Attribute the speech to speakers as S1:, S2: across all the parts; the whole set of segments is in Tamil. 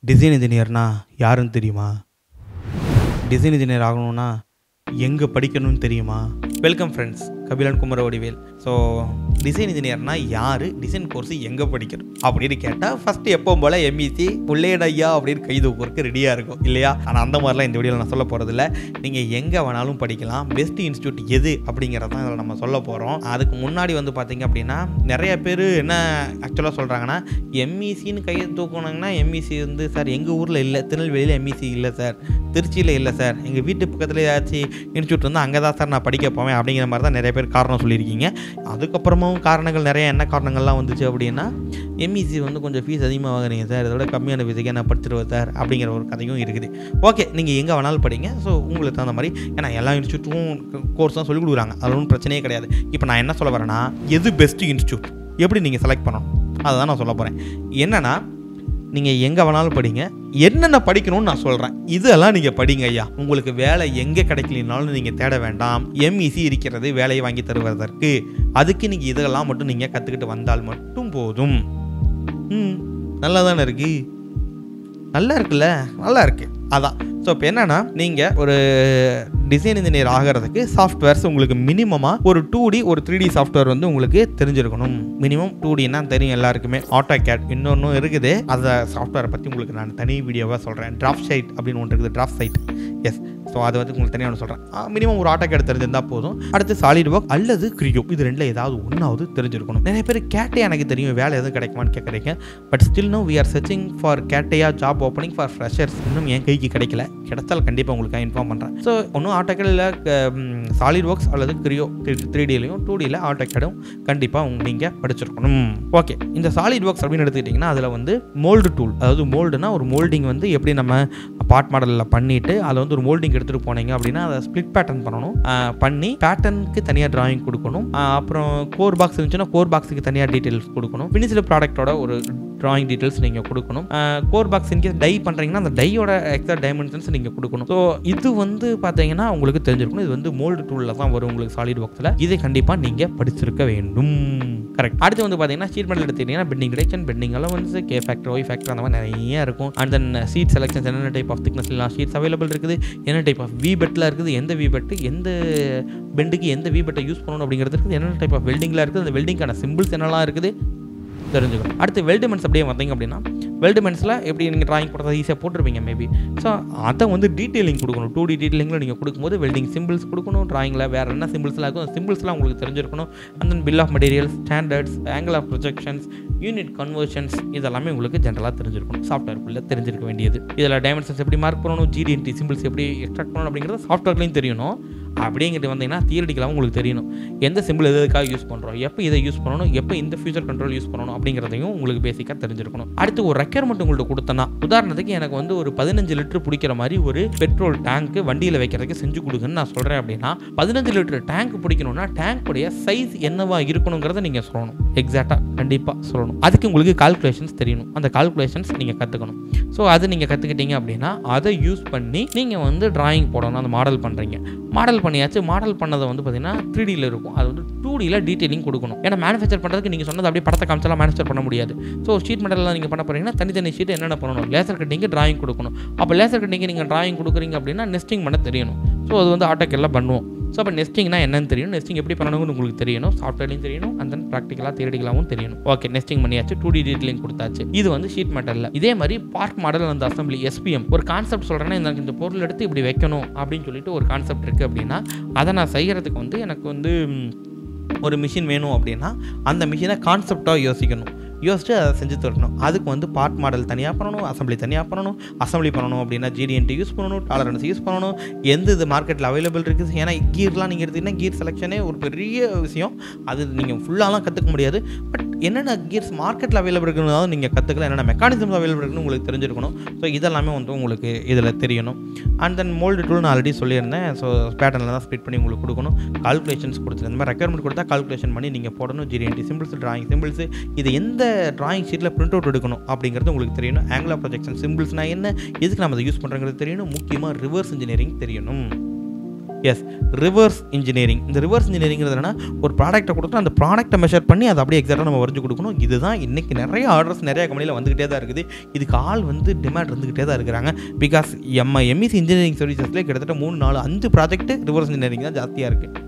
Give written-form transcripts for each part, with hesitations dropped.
S1: டிசைன் இன்ஜினியர்னா யாருன்னு தெரியுமா? டிசைன் இன்ஜினியர் ஆகணும்னா எங்கே படிக்கணும்னு தெரியுமா? வெல்கம் ஃப்ரெண்ட்ஸ், கபிலன் குமர வடிவேல். ஸோ டிசைன் இன்ஜினியர்னா யார், டிசைன் கோர்ஸ் எங்கே படிக்கணும் அப்படின்னு கேட்டால் ஃபஸ்ட்டு எப்பவும் போல் எம்இசி உள்ளேடையா அப்படின்னு கை தூக்குறதுக்கு ரெடியாக இருக்கும் இல்லையா? ஆனால் அந்த மாதிரிலாம் இந்த வீடியோவில் நான் சொல்ல போகிறதில்ல. நீங்கள் எங்கே வேணாலும் படிக்கலாம். பெஸ்ட் இன்ஸ்டியூட் எது அப்படிங்கிறத தான் இதில் நம்ம சொல்ல போகிறோம். அதுக்கு முன்னாடி வந்து பார்த்திங்க அப்படின்னா நிறைய பேர் என்ன ஆக்சுவலாக சொல்கிறாங்கன்னா, எம்இசின்னு கையை தூக்கணுங்கன்னா எம்இசி வந்து சார் எங்கள் ஊரில் இல்லை, திருநெல்வேலியில் எம்இசி இல்லை சார், திருச்சியில் இல்லை சார், எங்கள் வீட்டு பக்கத்தில் ஏதாச்சும் இன்ஸ்டியூட் இருந்தால் அங்கே தான் சார் நான் படிக்க போவேன் அப்படிங்கிற மாதிரி தான் நிறைய பேர் காரணம் சொல்லியிருக்கீங்க. அதுக்கப்புறமும் காரணங்கள் நிறைய என்ன காரணங்கள்லாம் வந்துச்சு அப்படின்னா, எம்இசி வந்து கொஞ்சம் ஃபீஸ் அதிகமாக வாங்குறீங்க சார், இதோட கம்மியான ஃபீஸுக்கே நான் படிச்சிருவேன் சார் அப்படிங்கிற ஒரு கதையும் இருக்குது. ஓகே, நீங்கள் எங்கே வேணாலும் படிங்க. ஸோ உங்களுக்கு தகுந்த மாதிரி, ஏன்னா எல்லா இன்ஸ்டியூட்டும் கோர்ஸ் தான் சொல்லிக் கொடுக்குறாங்க, அது ஒன்றும் பிரச்சனையே கிடையாது. இப்போ நான் என்ன சொல்ல வரேன்னா, எது பெஸ்ட் இன்ஸ்டியூட் எப்படி நீங்கள் செலக்ட் பண்ணணும் அதை தான் நான் சொல்ல போகிறேன். என்னென்னா, நீங்கள் எங்கே வேணாலும் படிங்க, என்னென்ன படிக்கணும்னு நான் சொல்கிறேன், இதெல்லாம் நீங்கள் படிங்க ஐயா. உங்களுக்கு வேலை எங்கே கிடைக்கலனாலும் நீங்கள் தேட வேண்டாம். எம்இசி இருக்கிறது வேலையை வாங்கி தருவதற்கு. அதுக்கு நீங்கள் இதெல்லாம் மட்டும் நீங்கள் கற்றுக்கிட்டு வந்தால் மட்டும் போதும். நல்லா தானே இருக்குது, நல்லா இருக்குல்ல, நல்லா இருக்குது. அதான். ஸோ இப்போ என்னென்னா, நீங்கள் ஒரு டிசைன் இன்ஜினியர் ஆகிறதுக்கு சாஃப்ட்வேர்ஸ் உங்களுக்கு மினிமமாக ஒரு 2D ஒரு 3D சாஃப்ட்வேர் வந்து உங்களுக்கு தெரிஞ்சிருக்கணும். மினிமம் 2Dன்னா தெரியும் எல்லாருக்குமே, AutoCAD. இன்னொன்றும் இருக்குது, அந்த சாஃப்ட்வேரை பற்றி உங்களுக்கு நான் தனி வீடியோவாக சொல்கிறேன். டிராஃப்ட் சைட் அப்படின்னு ஒன்று இருக்குது, டிராஃப்ட் சைட். எஸ், ஸோ அது வந்து உங்களுக்கு தனியாக ஒன்று சொல்கிறேன். மினிமம் ஒரு AutoCAD தெரிஞ்சிருந்தால் போதும். அடுத்து SolidWorks அல்லது Creo, இது ரெண்டில் ஏதாவது ஒன்றாவது தெரிஞ்சிருக்கணும். நிறைய பேர் கேட்டே எனக்கு தெரியும், வேலை எதுவும் கிடைக்குமான்னு கேட்குறீங்க. But still no we are searching for கேட்டையா ஜாப் ஓப்பனிங் ஃபார் ஃப்ரெஷர்ஸ். இன்னும் என் கைக்கு கிடைக்கல, கிடைத்தால் கண்டிப்பாக உங்களுக்கு இன்ஃபார்ம் பண்ணுறேன். ஸோ ஒன்றும் AutoCAD இல்லை, SolidWorks அல்லது Creo 3Dலையும் 2Dயில் AutoCADும் கண்டிப்பாக நீங்கள் படிச்சிருக்கணும். ஓகே, இந்த SolidWorks அப்படின்னு எடுத்துக்கிட்டிங்கன்னா அதில் வந்து மோல்டு டூல், அதாவது மோல்டுனா ஒரு மோல்டிங் வந்து எப்படி நம்ம பார்ட் மாடலில் பண்ணிவிட்டு அதில் வந்து ஒரு மோல்டிங் எடுத்துகிட்டு போனீங்க அப்படின்னா அதை ஸ்ப்ளிட் பேட்டர்ன் பண்ணணும். பண்ணி பேட்டர்னுக்கு தனியாக டிராயிங் கொடுக்கணும். அப்புறம் கோர் பாக்ஸ் இருந்துச்சுன்னா கோர் பாக்ஸுக்கு தனியாக டீட்டெயில்ஸ் கொடுக்கணும். ஃபினிஷ்டு ப்ராடக்ட்டோட ஒரு டிராயிங் டீட்டெயில்ஸ் நீங்கள் கொடுக்கணும். கோர் பாக்ஸ் இன்கேஸ் டை பண்ணுறீங்கன்னா அந்த டையோட எக்ஸாக்ட் டைமென்ஷன்ஸ் நீங்கள் கொடுக்கணும். ஸோ இது வந்து பார்த்தீங்கன்னா உங்களுக்கு தெரிஞ்சிருக்கணும். இது வந்து மோல்டு டூலில் தான் வரும் உங்களுக்கு SolidWorksல. இதை கண்டிப்பாக நீங்கள் படிச்சிருக்க வேண்டும். கரெக்ட். அடுத்து வந்து பார்த்தீங்கன்னா ஷீட் மெட்டல் எடுத்துக்கிட்டிங்கன்னா bending deduction, bending allowance, K factor, Y factor, அந்த மாதிரி நிறைய இருக்கும். அண்ட் தென் சீட் செலெக்ஷன்ஸ், என்னென்ன டைப் ஆஃப் திக்னஸ்லாம் ஷீட்ஸ் அவைலபிள் இருக்குது, என்ன டைப் ஆஃப் வீபெட்டில் இருக்குது, எந்த வீபெட்டு எந்த பெண்டுக்கு எந்த வீபெட்டை யூஸ் பண்ணணும் அப்படிங்கிறது இருக்குது, என்னென்ன டைப் ஆஃப் வெல்டிங்கில் இருக்குது, அந்த வெல்டிங்கான சிம்பிள்ஸ் என்னெல்லாம் இருக்குது தெரிஞ்சுக்கணும். அடுத்து வெல்டுமென்ட்ஸ் அப்படியே வந்தீங்க அப்படின்னா, வெல்டுமென்ட்ஸில் எப்படி நீங்கள் டிராயிங் போடுறத ஈஸியாக போட்டிருப்பீங்க மேபி. ஸோ அதை வந்து டீட்டெயிலிங் கொடுக்கணும். 2D டீட்டெயிலிங்கில் நீங்கள் கொடுக்கும்போது வெல்டிங் சிம்பிள்ஸ் கொடுக்கணும். டிராயிங்கில் வேறு என்ன சிம்பிள்ஸ்லாம் இருக்கும், அந்த சிம்பிள்ஸ்லாம் உங்களுக்கு தெரிஞ்சிருக்கணும். And then bill of materials, standards, angle of projections, unit conversions, இதெல்லாமே உங்களுக்கு ஜென்ரலாக தெரிஞ்சிருக்கணும். சாஃப்ட்வேர்க்குள்ளே தெரிஞ்சிருக்க வேண்டியது. இதில் டைமென்ஷன்ஸ் எப்படி மார்க் பண்ணணும், GD&T சிம்பிள்ஸ் எப்படி எக்ஸ்ட்ராக்ட் பண்ணணும் அப்படிங்கிறது சாஃப்ட்வேர்லையும் தெரியணும். அப்படிங்கிறது வந்தீங்கன்னா தியரிட்டிக்கலாகவும் உங்களுக்கு தெரியணும். எந்த சிம்பிள் எதுக்காக யூஸ் பண்ணுறோம், எப்போ இதை யூஸ் பண்ணணும், எப்போ இந்த ஃபியூச்சர் கண்ட்ரோல் யூஸ் பண்ணணும் அப்படிங்கிறதையும் உங்களுக்கு பேசிக்காக தெரிஞ்சிருக்கணும். அடுத்து ஒரு ரெக்யர்மெண்ட் உங்கள்கிட்ட கொடுத்தனா, உதாரணத்துக்கு எனக்கு வந்து ஒரு 15 லிட்டர் பிடிக்கிற மாதிரி ஒரு பெட்ரோல் டேங்க் வண்டியில் வைக்கிறதுக்கு செஞ்சு கொடுங்கன்னு நான் சொல்கிறேன் அப்படின்னா, 15 லிட்டர் டேங்க் பிடிக்கணும்னா டேங்க்குடைய சைஸ் என்னவா இருக்கணுங்கிறத நீங்கள் சொல்லணும். எக்ஸாக்டாக கண்டிப்பாக சொல்லணும். அதுக்கு உங்களுக்கு கால்குலேஷன்ஸ் தெரியணும். அந்த கால்குலேஷன்ஸ் நீங்கள் கற்றுக்கணும். ஸோ அது நீங்கள் கற்றுக்கிட்டீங்க அப்படின்னா அதை யூஸ் பண்ணி நீங்கள் வந்து டிராயிங் போடணும். அந்த மாடல் பண்ணுறீங்க, மாடல் பண்ணியாச்சு. மாடல் பண்ணதை வந்து பார்த்தீங்கன்னா 3Dயில் இருக்கும், அது வந்து 2Dயில் டீட்டெயிலிங் கொடுக்கணும். ஏன்னா மேனுஃபேக்சர் பண்ணுறதுக்கு நீங்கள் சொன்னது அப்படியே படத்தை காமிச்சாலாம் மேனுஃபேக்சர் பண்ண முடியாது. ஸோ ஷீட் மெட்டலில் நீங்கள் பண்ண போகிறீங்கன்னா தனித்தனி ஷீட் என்னென்ன பண்ணணும், லேசர் கட்டிங்கு டிராயிங் கொடுக்கணும். அப்போ லேசர் கட்டிங்கு நீங்கள் டிராயிங் கொடுக்குறீங்க அப்படின்னா நெஸ்டிங் பண்ண தெரியணும். ஸோ அது வந்து AutoCADல பண்ணுவோம். ஸோ அப்போ நெஸ்டிங்னா என்னன்னு தெரியணும், நெஸ்டிங் எப்படி பண்ணணும்னு உங்களுக்கு தெரியணும், சாஃப்ட்வேர்லையும் தெரியணும், அண்ட் தென் ப்ராக்டிக்கலாக தியரிட்டிக்கலாகவும் தெரியணும். ஓகே, நெஸ்டிங் பண்ணியாச்சு, 2D டீட்டெயிலிங் கொடுத்தாச்சு. இது வந்து ஷீட் மெட்டலில். இதே மாதிரி பார்ட் மாடல் அந்த அசம்பிளி SPM ஒரு கான்செப்ட் சொல்கிறேன்னா, எனக்கு இந்த பொருள் எடுத்து இப்படி வைக்கணும் அப்படின்னு சொல்லிட்டு ஒரு கான்செப்ட் இருக்குது அப்படின்னா, அதை நான் செய்கிறதுக்கு வந்து எனக்கு வந்து ஒரு மிஷின் வேணும் அப்படின்னா அந்த மிஷினை கான்செப்டாக யோசிக்கணும். யோசிச்சு அதை செஞ்சு தரணும். அதுக்கு வந்து பார்ட் மாடல் தனியாக பண்ணணும், அசம்பிளி தனியாக பண்ணணும். அசம்பிளி பண்ணணும் அப்படின்னா GD&T யூஸ் பண்ணணும், டாலரன்ஸ் யூஸ் பண்ணணும், எந்த இது மார்க்கெட்டில் அவைலபிள் இருக்குது. ஏன்னா கீர்லாம் நீங்கள் எடுத்திங்கன்னா கீர் செலெக்ஷனே ஒரு பெரிய விஷயம். அது நீங்கள் ஃபுல்லாலாம் கற்றுக்க முடியாது. பட் என்னென்ன கீர்ஸ் மார்க்கெட்டில் அவைலபிள் இருக்குன்னு நீங்கள் கற்றுக்கலாம், என்னென்ன மெக்கானிசம்ஸ் அவைலபிள் இருக்குன்னு உங்களுக்கு தெரிஞ்சிருக்கணும். ஸோ இதெல்லாமே வந்து உங்களுக்கு இதில் தெரியணும். அண்ட் தென் மோல்டு டூல் நான் ஆல்ரெடி சொல்லியிருந்தேன். ஸோ பேட்டர்னில் தான் ஸ்ப்ளிட் பண்ணி உங்களுக்கு கொடுக்கணும். கால்குலேஷன்ஸ் கொடுத்துருந்தேன். இந்த மாதிரி ரெக்யர்மெண்ட் கொடுத்தா கால்குலேஷன் பண்ணி நீங்கள் போடணும். GD&T சிம்பிள்ஸ், டிராயிங் சிம்பிள்ஸ், இது எந்த டிராயிங் ஷீட்டில் பிரிண்ட் அவுட் எடுக்கணும் அப்படிங்கிறது உங்களுக்கு தெரியணும். ஆங்கிள் ஆஃப் ப்ரொஜெக்ஷன் சிம்பிள்ஸ்னால் என்ன, எதுக்கு நம்ம அதை யூஸ் பண்ணுறங்கிறது தெரியணும். முக்கியமாக ரிவர்ஸ் இன்ஜினியரிங் தெரியணும். Yes, reverse engineering. இந்த ரிவர்ஸ் இன்ஜினியரிங்கிறது என்னன்னா, ஒரு ப்ராடக்ட்டை கொடுத்து அந்த ப்ராடக்ட்டை மெஷர் பண்ணி அதை அப்படியே எக்ஸாக்டாக நம்ம வரைஞ்சு கொடுக்கணும். இதுதான் இன்றைக்கி நிறைய ஆர்டர்ஸ் நிறைய கம்பெனியில் வந்துக்கிட்டே தான் இருக்குது. இதுக்கு ஆள் வந்து டிமாண்ட் இருந்துக்கிட்டே தான் இருக்கிறாங்க. பிகாஸ் எம்இசி இன்ஜினியரிங் சர்வீசஸ்லேயே கிட்டத்தட்ட 3, 4, 5 ப்ராஜெக்ட் ரிவர்ஸ் இன்ஜினியரிங் தான் ஜாஸ்தியாக இருக்குது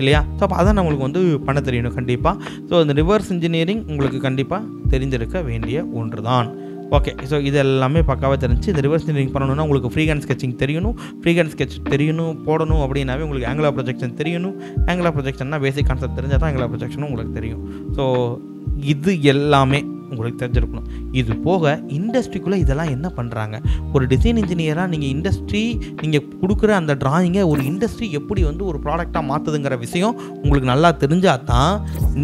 S1: இல்லையா? ஸோ அப்போ அதான் நம்மளுக்கு வந்து பண்ண தெரியணும் கண்டிப்பாக. ஸோ இந்த ரிவர்ஸ் இன்ஜினியரிங் உங்களுக்கு கண்டிப்பாக தெரிஞ்சிருக்க வேண்டிய ஒன்று தான். ஓகே, ஸோ இது எல்லாமே பக்காவாக தெரிஞ்சு இந்த ரிவர்ஸ் இன்ஜினியரிங் பண்ணணும்னா உங்களுக்கு ஃப்ரீ ஹேண்ட் ஸ்கெட்சிங் தெரியணும். ஃப்ரீ ஹேண்ட் ஸ்கெட்ச் தெரியணும் போடணும் அப்படின்னாவே உங்களுக்கு ஆங்குலர் ப்ரொஜெக்ஷன் தெரியணும். ஆங்குலர் ப்ரொஜெக்ஷன்னா பேசிக் கான்செப்ட் தெரிஞ்சால் தான் ஆங்குலர் ப்ரொஜெக்ஷனும் உங்களுக்கு தெரியும். ஸோ இது எல்லாமே உங்களுக்கு தெரிஞ்சிருக்கணும். இது போக இண்டஸ்ட்ரிக்குள்ளே இதெல்லாம் என்ன பண்ணுறாங்க, ஒரு டிசைன் இன்ஜினியராக நீங்கள் கொடுக்குற அந்த டிராயிங்கை ஒரு இண்டஸ்ட்ரி எப்படி வந்து ஒரு ப்ராடக்டாக மாற்றுதுங்கிற விஷயம் உங்களுக்கு நல்லா தெரிஞ்சால் தான்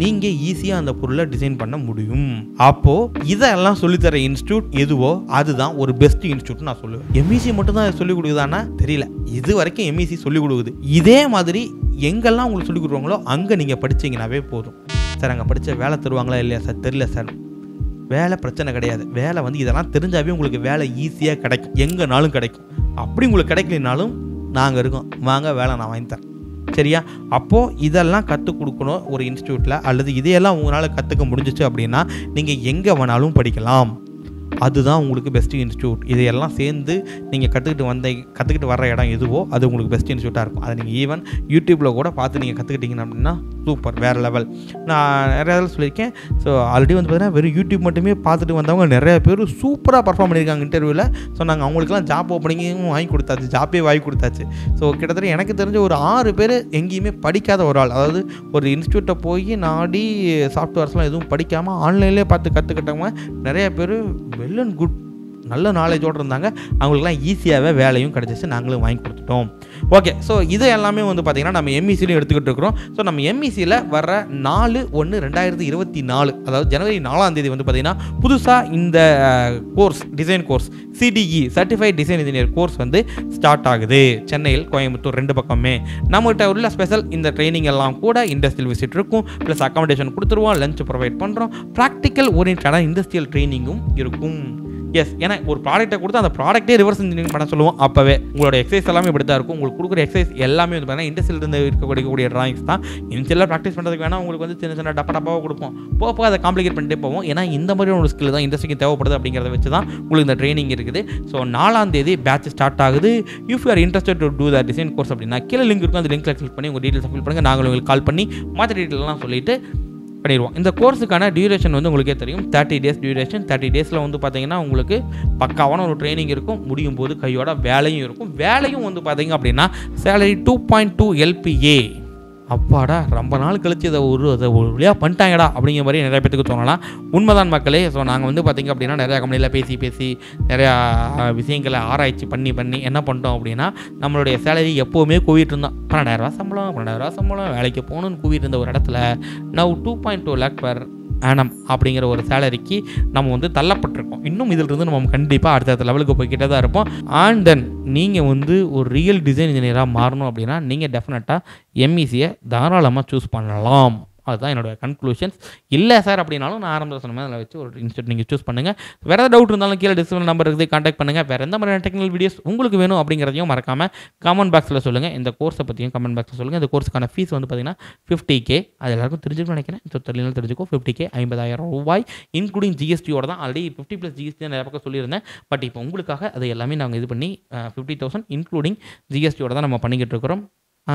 S1: நீங்கள் ஈஸியாக அந்த பொருளை டிசைன் பண்ண முடியும். அப்போது இதெல்லாம் சொல்லித்தர இன்ஸ்டியூட் எதுவோ அதுதான் ஒரு பெஸ்ட் இன்ஸ்டியூட் நான் சொல்லுவேன். எம்இசி மட்டும் தான் சொல்லிக் கொடுக்குதானா தெரியல, இது வரைக்கும் எம்இசி சொல்லிக் கொடுக்குது. இதே மாதிரி எங்கெல்லாம் உங்களுக்கு சொல்லிக் கொடுக்குறாங்களோ அங்கே நீங்கள் படித்தீங்கன்னாவே போதும். சார் அங்கே படித்த வேலை தருவாங்களா இல்லையா சார், தெரியல சார். வேலை பிரச்சனை கிடையாது. வேலை வந்து இதெல்லாம் தெரிஞ்சாவே உங்களுக்கு வேலை ஈஸியாக கிடைக்கும், எங்கேனாலும் கிடைக்கும். அப்படி உங்களுக்கு கிடைக்கலனாலும் நாங்கள் இருக்கோம், வாங்க வேலை நான் வாங்கி தரேன். சரியா? அப்போது இதெல்லாம் கற்றுக் கொடுக்கணும் ஒரு இன்ஸ்டியூட்டில், அல்லது இதையெல்லாம் உங்களால் கற்றுக்க முடிஞ்சிச்சு அப்படின்னா நீங்கள் எங்கே வேணாலும் படிக்கலாம். அதுதான் உங்களுக்கு பெஸ்ட் இன்ஸ்டியூட். இதையெல்லாம் சேர்ந்து நீங்கள் கற்றுக்கிட்டு வர இடம் எதுவோ அது உங்களுக்கு பெஸ்ட் இன்ஸ்டியூட்டாக இருக்கும். அதை நீங்கள் ஈவன் யூடியூப்பில் கூட பார்த்து நீங்கள் கற்றுக்கிட்டீங்க அப்படின்னா சூப்பர், வேறு லெவல். நான் நிறைய இதில் சொல்லியிருக்கேன். ஸோ ஆல்ரெடி வந்து பார்த்தீங்கன்னா வெறும் யூடியூப் மட்டுமே பார்த்துட்டு வந்தவங்க நிறைய பேர் சூப்பராக பர்ஃபார்ம் பண்ணியிருக்காங்க இன்டர்வியூவில். ஸோ நாங்கள் அவங்களுக்குலாம் ஜாப் ஓப்பனிங்கும் வாங்கி கொடுத்தாச்சு, ஜாப்பே வாங்கி கொடுத்தாச்சு. ஸோ கிட்டத்தட்ட எனக்கு தெரிஞ்ச ஒரு 6 பேர் எங்கேயுமே படிக்காத ஒரு ஆள், அதாவது ஒரு இன்ஸ்டியூட்டை போய் நாடி சாஃப்ட்வேர்ஸ்லாம் எதுவும் படிக்காமல் ஆன்லைன்லேயே பார்த்து கற்றுக்கிட்டவங்க நிறைய பேர் வெல் அண்ட் குட் நல்ல நாலேஜோடு இருந்தாங்க. அவங்களுக்குலாம் ஈஸியாகவே வேலையும் கிடச்சிச்சு, நாங்களும் வாங்கி கொடுத்துட்டோம். ஓகே, ஸோ இது எல்லாமே வந்து பார்த்திங்கன்னா நம்ம எம்இசிலையும் எடுத்துக்கிட்டு இருக்கிறோம். ஸோ நம்ம எம்இசியில் வர 4/1/2024 அதாவது ஜனவரி 4ஆம் தேதி வந்து பார்த்திங்கன்னா புதுசாக இந்த course design course CDE certified design engineer course வந்து ஸ்டார்ட் ஆகுது. சென்னையில், கோயம்புத்தூர் 2 பக்கமே. நம்மகிட்ட உள்ள ஸ்பெஷல் இந்த ட்ரைனிங் எல்லாம் கூட இண்டஸ்ட்ரியல் விசிட் இருக்கும், ப்ளஸ் அக்காமடேஷன் கொடுத்துருவோம், லஞ்ச் ப்ரொவைட் பண்ணுறோம், ப்ராக்டிக்கல் ஓரியன்டான இண்டஸ்ட்ரியல் ட்ரைனிங்கும் இருக்கும். எஸ், ஏன்னா ஒரு ப்ராடக்ட்டை கொடுத்து அந்த ப்ராடக்ட்டே ரிவர்ஸ் இன்ஜினியரிங் பண்ண சொல்லுவோம். அப்போவே உங்களோட எக்ஸசைஸ் எல்லாமே இப்படி தான் இருக்கும். உங்களுக்கு கொடுக்குற எக்ஸசைஸ் எல்லாமே வந்து பார்த்தீங்கன்னா இண்டஸ்ட்ரியிலிருந்து இருக்கக்கூடிய ட்ராயிங்ஸ் தான். இனிஷியலாக ப்ராக்டிஸ் பண்ணுறதுக்கு வேணால் உங்களுக்கு வந்து சின்ன சின்ன டப்பாக கொடுப்போம், போக அதை காம்ப்ளிகேட் பண்ணிட்டே போவோம். ஏன்னா இந்த மாதிரி ஒரு ஸ்கில் தான் இண்டஸ்ட்ரிக்கு தேவைப்படுது அப்படிங்கிறத வச்சு தான் உங்களுக்கு இந்த ட்ரைனிங் இருக்குது. ஸோ 4ஆம் தேதி பேட்ச் ஸ்டார்ட் ஆகுது. If you are interested to do the design course அப்படின்னா கீழே லிங்க் இருக்கும், அந்த லிங்க்ல கிளிக் பண்ணி உங்கள் டீட்டெயில்ஸ் ஃபில் பண்ணுங்கள். நாங்கள் உங்களுக்கு கால் பண்ணி மற்ற டீட்டெயிலெலாம் சொல்லிவிட்டு பண்ணிடுவோம். இந்த கோர்ஸுக்கான டியூரேஷன் வந்து உங்களுக்கே தெரியும், 30 days டியூரேஷன். 30 daysல வந்து பார்த்தீங்கன்னா உங்களுக்கு பக்காவான ஒரு ட்ரைனிங் இருக்கும், முடியும் போது கையோட வேலையும் இருக்கும். வேலையும் வந்து பார்த்தீங்க அப்படின்னா சேலரி 2.2 LPA. அப்பாடா, ரொம்ப நாள் கழிச்சு அதை வழியாக பண்ணிட்டாங்கடா அப்படிங்கிற மாதிரி நிறைய பேத்துக்கு தோணலாம். உண்மைதான் மக்களே. ஸோ நாங்கள் வந்து பார்த்திங்க அப்படின்னா நிறையா கம்பெனியில் பேசி நிறையா விஷயங்களை ஆராய்ச்சி பண்ணி என்ன பண்ணிட்டோம் அப்படின்னா நம்மளுடைய சேலரி எப்போவுமே கூவிட்டு இருந்தோம். 12,000 சம்பளம் வேலைக்கு போகணுன்னு கூவிட்டு இருந்த ஒரு இடத்துல நவ் 2.2 lakh per annum அப்படிங்கிற ஒரு சேலரிக்கு நம்ம வந்து தள்ளப்பட்டிருக்கோம். இன்னும் இதிலிருந்து நம்ம கண்டிப்பாக அடுத்த லெவலுக்கு போய்கிட்டே தான் இருப்போம். அண்ட் தென் நீங்கள் வந்து ஒரு ரியல் டிசைன் இன்ஜினியராக மாறணும் அப்படின்னா நீங்கள் டெஃபினட்டாக எம்இசியை தாராளமாக சூஸ் பண்ணலாம். அதுதான் என்னோடய கன்க்ளூஷன்ஸ். இல்லை சார் அப்படின்னாலும் நான் ஆரம்பத்தில் சொன்ன மாதிரி அதில் வச்சு ஒரு இன்ஸ்டியூட் நீங்கள் சூஸ் பண்ணுங்கள். வேறு ஏதாவது டவுட் இருந்தாலும் கீழே டிஸ்கிரிப்ஷன் நம்பர் இருக்குது, கான்டாக்ட் பண்ணுங்கள். வேறு எந்த மாதிரியான டெக்னிக்கல் வீடியோஸ் உங்களுக்கு வேணும் அப்படிங்கிறதையும் மறக்காமல் கமெண்ட் பாக்ஸில் சொல்லுங்கள். இந்த கோர்ஸை பற்றியும் கமெண்ட் பாக்ஸில் சொல்லுங்கள். இந்த கோர்ஸுக்கான ஃபீஸ் வந்து பார்த்தீங்கன்னா 50K. அது எல்லாருக்கும் தெரிஞ்சுக்கணும்னு நினைக்கிறேன். தெரியலாம் தெரிஞ்சுக்கோ. 50K 50,000 ரூபாய் இன்க்ளூடிங் GSTயோட தான். ஆல்ரெடி 50+ GST நிறைய பக்கம் சொல்லியிருந்தேன். பட் இப்போ உங்களுக்காக அதை எல்லாமே நாங்கள் இது பண்ணி 50,000 இன்க்ளூடிங் GSTயோட தான் நம்ம பண்ணிக்கிட்டு இருக்கிறோம்.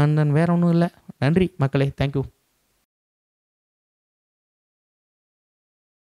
S1: அண்ட் தென் வேறு ஒன்றும் இல்லை. நன்றி மக்களே, தேங்க்யூ.